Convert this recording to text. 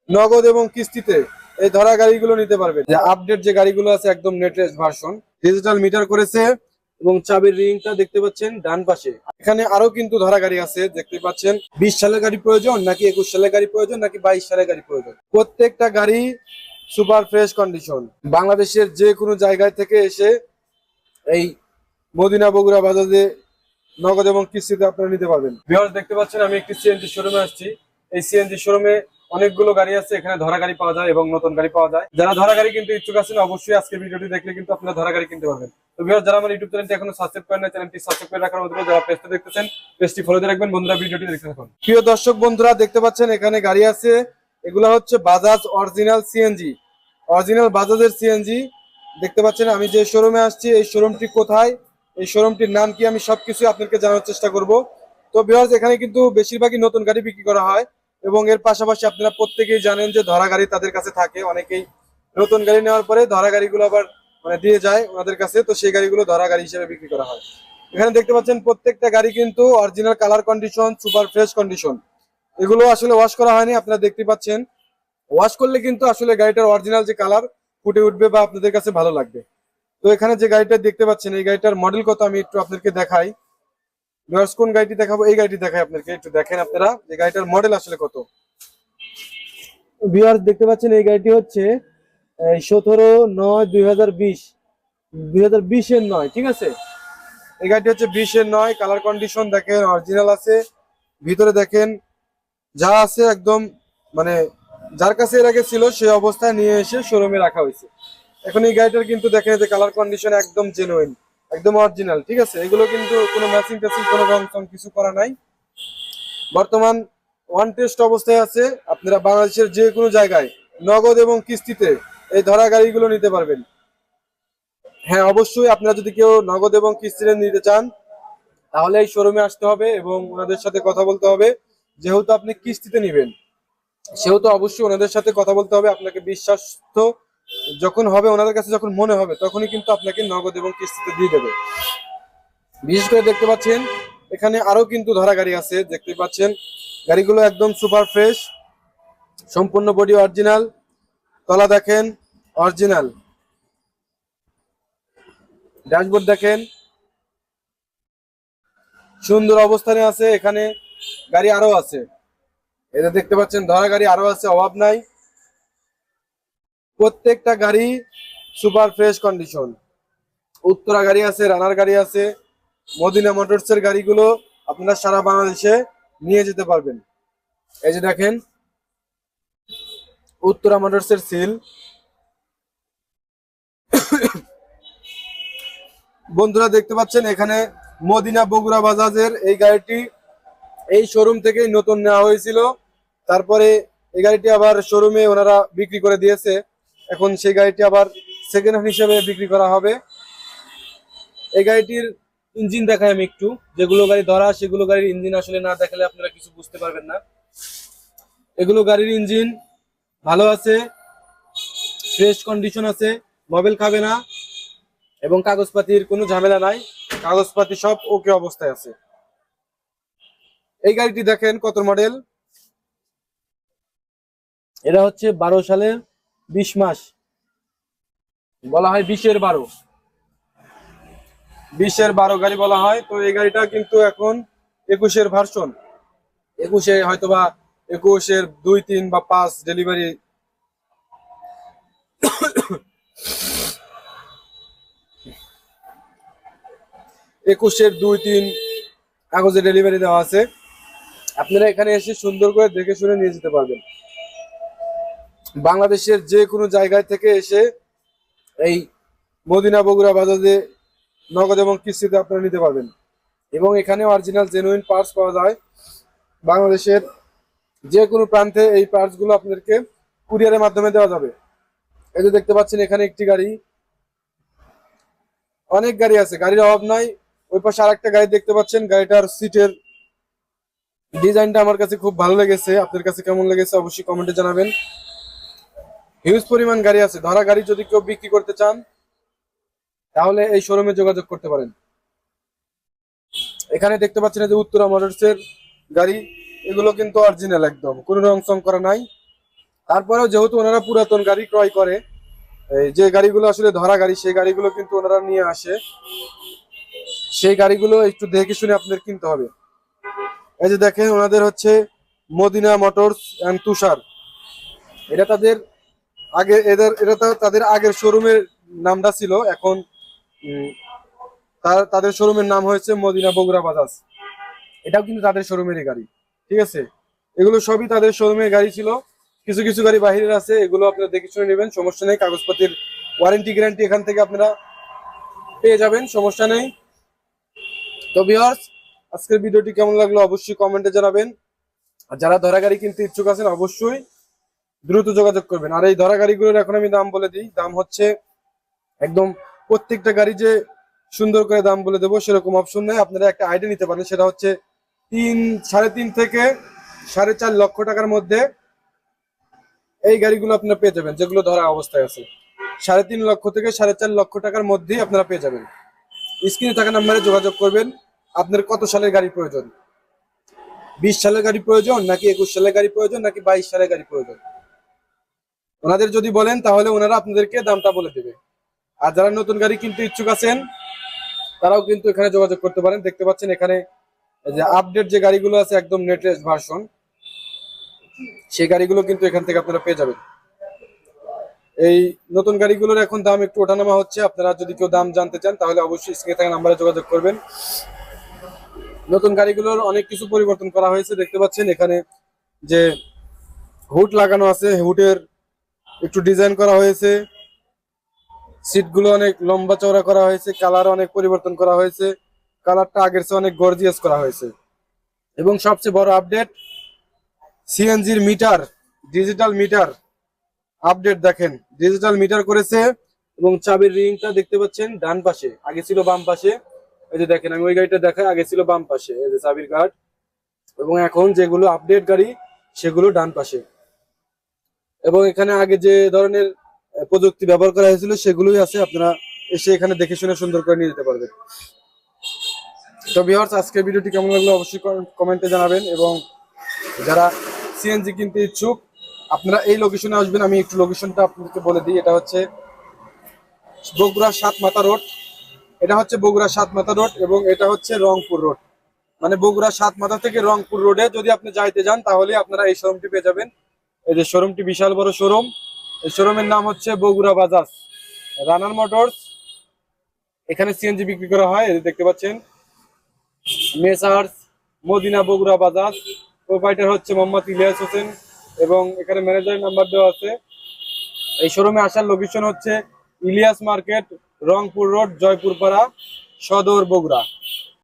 নগদ এবং কিস্তিতে এই ধরা গাড়িগুলো নিতে পারবেন। যে আপডেট যে গাড়িগুলো আছে একদম লেটেস্ট ভার্সন, ডিজিটাল মিটার করেছে এবং চাবির রিংটা দেখতে পাচ্ছেন ডান পাশে। এখানে আরো কিন্তু ধরা গাড়ি আছে দেখতে পাচ্ছেন। 20 সালের গাড়ি প্রয়োজন নাকি 21 সালের গাড়ি প্রয়োজন নাকি 22 সালের গাড়ি প্রয়োজন, প্রত্যেকটা গাড়ি সুপার ফ্রেশ কন্ডিশন। বাংলাদেশের যে কোনো জায়গায় থেকে এসে এই মদিনা বগুড়া বাজারে নগদ এবং কিস্তিতে আপনারা নিতে পারবেন। ভিউয়ার্স দেখতে পাচ্ছেন আমি একটি সিএনজি শোরুমে আসছি। এই সিএনজি শোরুমে অনেকগুলো গাড়ি আছে, এখানে ধরা গাড়ি পাওয়া যায় এবং নতুন গাড়ি পাওয়া যায়। যারা ধরা গাড়ি কিনতে ইচ্ছুক আছেন অবশ্যই আজকে ভিডিওটি দেখলে কিন্তু আপনারা ধরা গাড়ি কিনতে পারবেন। তো ভিউয়ার্স যারা আমার ইউটিউব চ্যানেলটি এখনো সাবস্ক্রাইব করেন না, চ্যানেলটি সাবস্ক্রাইব করে রাখার অনুরোধ। যারা পেজটা দেখতেছেন পেজটি ফলো দিয়ে রাখবেন। বন্ধুরা ভিডিওটি দেখতে থাকুন। প্রিয় দর্শক বন্ধুরা দেখতে পাচ্ছেন এখানে গাড়ি আছে, এগুলো হচ্ছে বাজাজ অরিজিনাল সিএনজি, অরিজিনাল বাজাজের সিএনজি দেখতে পাচ্ছেন। আমি যে শোরুমে আসছি এই শোরুমটি কোথায়, এই শোরুমটির নাম কি, আমি সবকিছু আপনাদেরকে জানার চেষ্টা করব। তো ভিউয়ার্স এখানে কিন্তু বেশিরভাগই নতুন গাড়ি বিক্রি করা হয় এবং এর পাশাপাশি আপনারা প্রত্যেকেই জানেন যে ধরা গাড়ি তাদের কাছে থাকে। অনেকেই নতুন গাড়ি নেওয়ার পরে ধরা গাড়িগুলো আবার মানে দিয়ে যায় ওনাদের কাছে, তো সেই গাড়িগুলো ধরা গাড়ি হিসেবে বিক্রি করা হয়। এখানে দেখতে পাচ্ছেন প্রত্যেকটা গাড়ি কিন্তু original colour condition, super fresh condition. এগুলো আসলে ওয়াশ করা হয়নি, আপনারা দেখতে পাচ্ছেন। ওয়াশ করলে কিন্তু আসলে গাড়িটার অরিজিনাল যে কালার ফুটে উঠবে বা আপনাদের কাছে ভালো লাগবে। তো এখানে যে গাড়িটা দেখতে পাচ্ছেন এই গাড়িটার মডেল কত আমি একটু আপনাদেরকে দেখাই। ভিউয়ার্স কোন গাড়িটি দেখাবো, এই গাড়িটি দেখাই আপনাদেরকে, একটু দেখেন আপনারা যে গাড়িটার মডেল আসলে কত। ভিউয়ার্স দেখতে পাচ্ছেন এই গাড়িটি হচ্ছে 17/9/2020, 2020-এর 9, ঠিক আছে। এই গাড়িটি হচ্ছে 20-এর 9, কালার কন্ডিশন দেখেন অরিজিনাল আছে। ভিতরে দেখেন যা আছে একদম মানে যার কাছে এর আগে ছিল সেই অবস্থায় নিয়ে এসে শোরুমে রাখা হয়েছে। এখন এই গাড়িটার কিন্তু দেখেন যে কালার কন্ডিশন একদম জেনুইন, একদম অরিজিনাল, ঠিক আছে। এগুলো কিন্তু কোনো ম্যাচিং ট্যাচিং কোনো রং টং কিছু করা নাই, বর্তমান ওয়ান টেস্ট অবস্থায় আছে। আপনারা বাংলাদেশের যে কোনো জায়গায় নগদ এবং কিস্তিতে এই ধরা গাড়িগুলো নিতে পারবেন। হ্যাঁ অবশ্যই আপনারা যদি কেউ নগদ এবং কিস্তিতে নিতে চান তাহলে এই শোরুমে আসতে হবে এবং ওনাদের সাথে কথা বলতে হবে। যেহেতু আপনি কিস্তিতে নেবেন সেহেতু অবশ্যই ওনাদের সাথে কথা বলতে হবে। আপনাকে বিশ্বাস তো যখন হবে, ওনাদের কাছে যখন মনে হবে তখনই কিন্তু আপনাকে নগদ এবং কিস্তিতে দিয়ে দেবে। বিশেষ করে দেখতে পাচ্ছেন এখানে আরো কিন্তু ধরা গাড়ি আছে দেখতে পাচ্ছেন। গাড়িগুলো একদম সুপার ফ্রেশ, সম্পূর্ণ বডি অরিজিনাল, তলা দেখেন অরিজিনাল, ড্যাশবোর্ড দেখেন সুন্দর অবস্থানে আছে। এখানে গাড়ি আরো আছে, এটা দেখতে পাচ্ছেন ধরা গাড়ি আরো আছে, অভাব নাই। প্রত্যেকটা গাড়ি সুপার ফ্রেশ কন্ডিশন। উত্তরা গাড়ি আছে, রানার গাড়ি আছে, মদিনা মোটরস এর গাড়িগুলো আপনারা সারা বাংলাদেশে নিয়ে যেতে পারবেন। এই যে দেখেন উত্তরা মোটরস এর সিল। বন্ধুরা দেখতে পাচ্ছেন এখানে মদিনা বগুড়া বাজাজের এই গাড়িটি এই শোরুম থেকেই নতুন নেওয়া হয়েছিল, তারপরে এই গাড়িটি আবার শোরুমে ওনারা বিক্রি করে দিয়েছে। এখন সেই গাড়িটি আবার সেকেন্ড হ্যান্ড হিসেবে বিক্রি করা হবে। এই গাড়িটির ইঞ্জিন দেখাই আমি একটু। যেগুলো গাড়ি ধরা সেগুলো গাড়ির ইঞ্জিন আসলে না দেখালে আপনারা কিছু বুঝতে পারবেন না। এগুলো গাড়ির ইঞ্জিন ভালো আছে, ফ্রেশ কন্ডিশন আছে, মোবিল খাবে না এবং কাগজপাতির কোনো ঝামেলা নাই, কাগজপাতি সব ওকে অবস্থায় আছে। এই গাড়িটি দেখেন কত মডেল, এটা হচ্ছে 12 সালের 20 মাস, বলা হয় 20-এর 12, 20-এর 12 গাড়ি বলা হয়। তো এই গাড়িটা কিন্তু এখন 21-এর ভার্সন, 21-এ হয়তোবা 21-এর 2, 3 বা 5 ডেলিভারি। 21-এর 2, 3 কাগজে ডেলিভারি দেওয়া আছে। আপনারা এখানে এসে সুন্দর করে দেখে শুনে নিয়ে যেতে পারবেন। বাংলাদেশের যে কোনো জায়গায় থেকে এসে এই মদিনা বগুড়া বাজারে নগদ এবং কিস্তিতে আপনারা নিতে পারবেন এবং এখানে অরিজিনাল জেনুইন পার্টস পাওয়া যায়। বাংলাদেশের যে কোনো প্রান্তে এই পার্টস গুলো আপনাদেরকে কুরিয়ারের মাধ্যমে দেওয়া যাবে। এই যে দেখতে পাচ্ছেন এখানে একটি গাড়ি, অনেক গাড়ি আছে, গাড়ির অভাব নাই। ওই পাশে আরেকটা গাড়ি দেখতে পাচ্ছেন, গাড়িটার সিটের ডিজাইনটা আমার কাছে খুব ভালো লেগেছে। আপনার কাছে কেমন লেগেছে অবশ্যই কমেন্টে জানাবেন। হিউজ পরিমাণ গাড়ি আছে। ধরা গাড়ি যদি কেউ বিক্রি করতে চান তাহলে এই শোরুমে যোগাযোগ করতে পারেন। এখানে দেখতে পাচ্ছেন যে উত্তরা মোটরস এর গাড়ি, এগুলো কিন্তু অরিজিনাল একদম, কোনো রং চং করা নাই। তারপরেও যেহেতু ওনারা পুরাতন গাড়ি ক্রয় করে, এই যে গাড়িগুলো আসলে ধরা গাড়ি সেই গাড়িগুলো কিন্তু ওনারা নিয়ে আসে, সেই গাড়িগুলো একটু দেখে শুনে আপনাদের কিনতে হবে। এই যে দেখেন ওনাদের হচ্ছে মদিনা মোটরস এন্ড তুষার, এটা তাদের আগে তাদের আগের শোরুমের নামটা ছিল, এখন উম, তাদের শোরুমের নাম হয়েছে মদিনা বগুড়া বাজাজ। এটাও কিন্তু তাদের শোরুমেরই গাড়ি, ঠিক আছে। এগুলো সবই তাদের শোরুমের গাড়ি ছিল, কিছু কিছু গাড়ি বাহিরের আছে, এগুলো আপনারা দেখে শুনে নেবেন, সমস্যা নেই। কাগজপত্রের ওয়ারেন্টি গ্যারান্টি এখান থেকে আপনারা পেয়ে যাবেন, সমস্যা নেই। তো ভিউয়ার্স, আজকের ভিডিওটি কেমন লাগলো অবশ্যই কমেন্টে জানাবেন। আর যারা ধরা গাড়ি কিনতে ইচ্ছুক আছেন অবশ্যই দ্রুত যোগাযোগ করবেন। আর এই ধরা গাড়িগুলোর এখন আমি দাম বলে দিই, দাম হচ্ছে একদম প্রত্যেকটা গাড়ি যে সুন্দর করে দাম বলে দেবো সেরকম অপশন নেই, আপনারা একটা আইডিয়া নিতে পারেন। সেটা হচ্ছে 3.5 থেকে 4.5 লক্ষ টাকার মধ্যে এই গাড়িগুলো আপনারা পেয়ে যাবেন, যেগুলো ধরা অবস্থায় আছে। 3.5 লক্ষ থেকে 4.5 লক্ষ টাকার মধ্যেই আপনারা পেয়ে যাবেন। স্ক্রিনে থাকা নাম্বারে যোগাযোগ করবেন। আপনার কত সালের গাড়ি প্রয়োজন, 20 সালের গাড়ি প্রয়োজন নাকি 21 সালের গাড়ি প্রয়োজন নাকি 22 সালের গাড়ি প্রয়োজন, ওনাদের যদি বলেন তাহলে ওনারা আপনাদেরকে দামটা বলে দেবে। আর যারা নতুন গাড়ি কিনতে ইচ্ছুক আছেন তারাও কিন্তু এখানে যোগাযোগ করতে পারেন। দেখতে পাচ্ছেন এখানে যে আপডেট যে গাড়িগুলো আছে একদম লেটেস্ট ভার্সন, সেই গাড়িগুলো কিন্তু এখান থেকে আপনারা পেয়ে যাবেন। এই নতুন গাড়িগুলোর এখন দাম একটু ওঠানামা হচ্ছে, আপনারা যদি কেউ দাম জানতে চান তাহলে অবশ্যই স্ক্রিনে থাকা নাম্বারে যোগাযোগ করবেন। নতুন গাড়িগুলোর অনেক কিছু পরিবর্তন করা হয়েছে, দেখতে পাচ্ছেন এখানে যে হুড লাগানো আছে, হুডের একটু ডিজাইন করা হয়েছে, সিটগুলো অনেক লম্বা চওড়া করা হয়েছে, কালার অনেক পরিবর্তন করা হয়েছে, কালারটা আগের চেয়ে অনেক গর্জিয়াস করা হয়েছে। এবং সবচেয়ে বড় আপডেট, সিএনজির মিটার, ডিজিটাল মিটার আপডেট, দেখেন ডিজিটাল মিটার করেছে। এবং চাবির রিংটা দেখতে পাচ্ছেন ডান পাশে, আগে ছিল বাম পাশে। এই যে দেখেন আমি ওই গাড়িটা দেখাই, আগে ছিল বাম পাশে, এই যে চাবির গার্ড। এবং এখন যেগুলো আপডেট গাড়ি সেগুলো ডান পাশে। এবং এখানে আগে যে ধরনের প্রযুক্তি ব্যবহার করা হয়েছিল সেগুলোই আছে, আপনারা এসে এখানে দেখে শুনে সুন্দর করে নিয়ে যেতে পারবেন। তো ভিউয়ার্স, আজকের ভিডিওটি কেমন লাগলো অবশ্যই কমেন্টে জানাবেন। এবং যারা সিএনজি কিনতে ইচ্ছুক আপনারা এই লোকেশনে আসবেন। আমি একটু লোকেশনটা আপনাদেরকে বলে দিই, এটা হচ্ছে বগুড়া 7 মাথা রোড, এটা হচ্ছে বগুড়া 7 মাথা রোড এবং এটা হচ্ছে রংপুর রোড। মানে বগুড়া 7 মাথা থেকে রংপুর রোডে যদি আপনি যাইতে যান তাহলে আপনারা এই শোরুমটি পেয়ে যাবেন। এই যে শোরুমটি বিশাল বড় শোরুম, এই শোরুমের নাম হচ্ছে বগুড়া বাজাজ রানার মোটরস। এখানে সিএনজি বিক্রি করা হয়, এই যে দেখতে পাচ্ছেন মেসার্স মদিনা বগুড়া বাজাজ, প্রোপাইটার হচ্ছে মোহাম্মদ ইলিয়াস হোসেন এবং এখানে ম্যানেজারের নাম্বার দেওয়া আছে। এই শোরুমে আসার লোকেশন হচ্ছে ইলিয়াস মার্কেট, রংপুর রোড, জয়পুরপাড়া, সদর, বগুড়া।